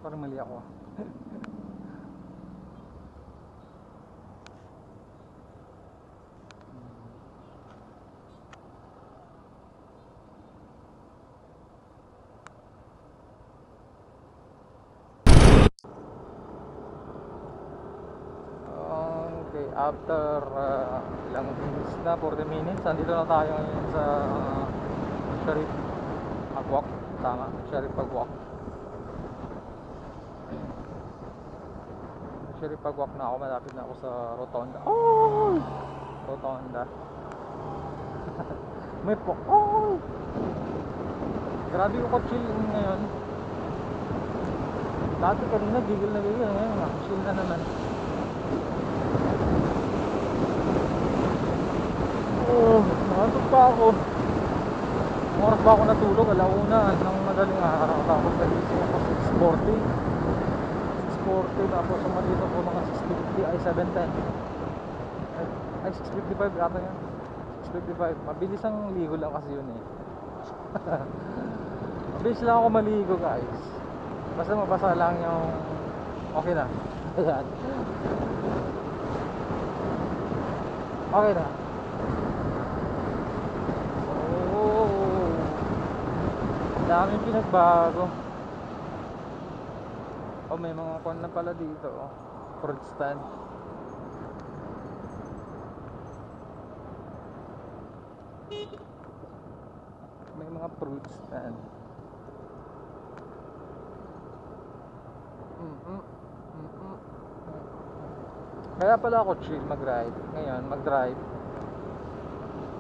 Parang mali ako. Okay, after ilang minutes na, 40 minutes, nandito na tayo ngayon sa Sharif Agwak. Tama, Sharif Agwak. Sharif Agwak na ako, malapit na ako sa Rotonda. Oh! Rotonda. May po. Oh! Grabe ko chill ngayon. Dati kanina gigil na gigil, ngayon chill na naman. Oh, nakatulog pa ako. Oras ba ako natulog? Alauna ng madaling araw. Tapos nagising ako 6:40. 6:40 tapos umalis ako mga 6:50 ay 7:10. Ay 6:55 yata yan. 6:55. Mabilis ang ligo lang kasi yun eh. Mabilis lang ako maligo guys. Basta mabasa lang yung okay na. Ayan. Okay na. Daming pinagbago. Oh, may mga kon na pala dito, oh. Fruit stand. May mga fruit stand. Kaya pala ako chill mag-ride. Ngayon, mag-drive.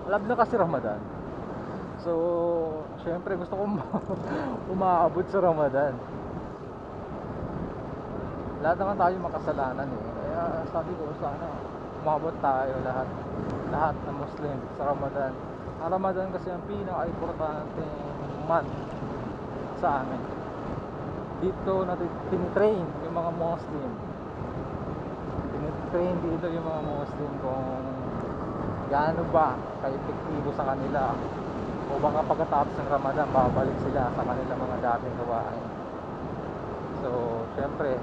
Alam na kasi Ramadan. So, syempre gusto kong umaabot sa Ramadan. Lahat naman tayo makasalanan eh. Kaya sabi ko sana umabot tayo lahat ng Muslim sa Ramadan. Ang Ramadan kasi ang pinaka-importante month sa amin. Dito natin tinitrain yung mga Muslim. Tinitrain dito yung mga Muslim kung gaano ba ka-epektibo sa kanila. O baka pagkatapos ng Ramadan babalik sila sa kanilang mga dating gawain. So, syempre,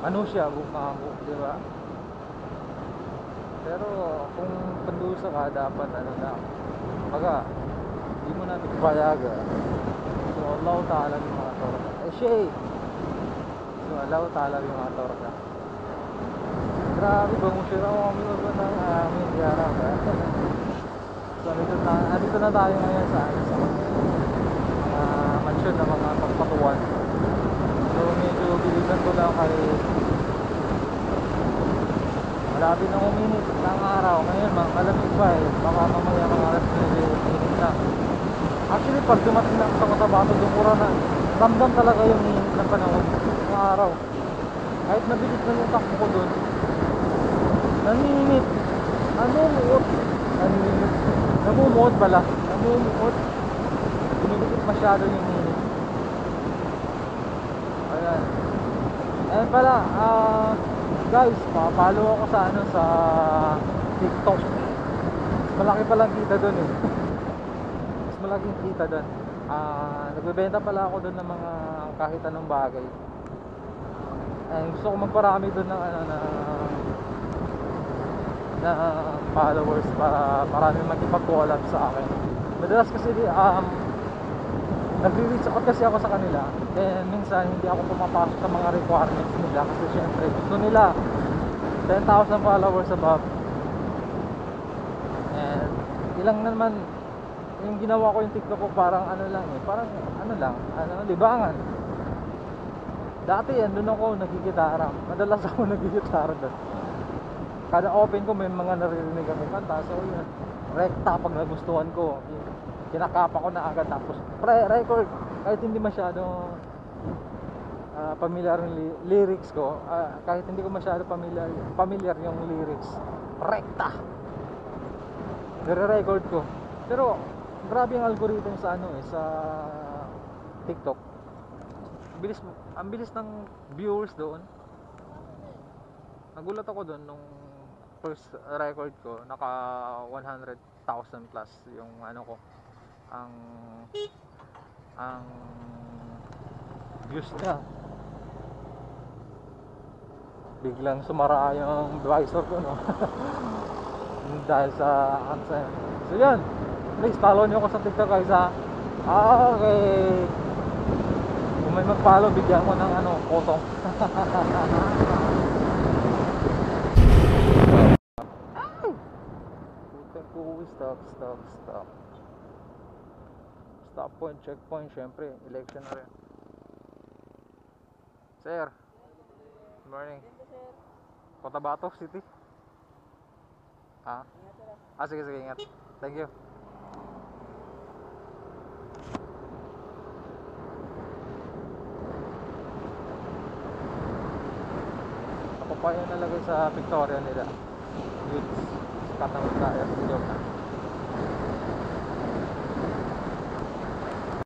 ano siya, bukmamo, di ba? Pero kung pandusa ka, dapat ano na, baga, hindi mo natin payaga. So, Allah Ta'ala yung mga torka. Shay! So, Allah Ta'ala yung mga torka. Grabe, bangusira ko kami ba ng amin, yara ba? So, andito na tayo ngayon sa mansyon ng mga pagpatuan. So, medyo bilisan ko lang kay malapit na uminit ng araw. Ngayon, malamig pa eh. Baka mamaya mga alas 9 init na. Actually, pag dumating na sa Cotabato, dumura na. Ramdam talaga yung init ng panahon ng araw. Kahit mabilis na yung takbo ko dun, naninit. Namumuot. Namumuot pala. Namumuot. Binibigit masyado yung init. Ayan. Ayan pala, guys, pa-follow ako sa sa TikTok. Mas malaki palang kita doon eh. Mas malaking kita doon. Nagbebenta pala ako doon ng mga kahit anong bagay. Gusto ko magparami doon ng na followers para marami magipag-collab sa akin. Madalas kasi nagre-reach out kasi ako sa kanila, then minsan hindi ako pumapasok sa mga requirements nila kasi syempre gusto nila 10,000 followers above, and ilang naman yung ginawa ko yung TikTok ko, parang ano lang eh, parang ano lang, libangan. Dati doon ako nagigitara, madalas ako nagigitara doon. Kada open ko may mga naririnig akong kanta, so yun, rekta pag nagustuhan ko, kinakapa ko na agad, tapos record kahit hindi masyado familiar yung lyrics ko, kahit hindi ko masyado familiar yung lyrics, rekta nire-record ko. Pero grabe yung algorithm sa sa TikTok. Ang bilis ng viewers doon. Nagulat ako doon nung first record ko, naka 100,000 plus yung ko, ang views niya. Biglang sumara yung visor ko, no? Dahil sa AdSense. So yan, please follow nyo ako sa TikTok, guys, ha. Okay, kung may mag-follow, bigyan ko ng photo. Stop point, checkpoint, syempre, election na rin. Sir, good morning. Cotabato City. Sige, ingat. Thank you. Ako pa yung nalagay sa pictorial nila. Goods. Sikat naman tayo. Joke na.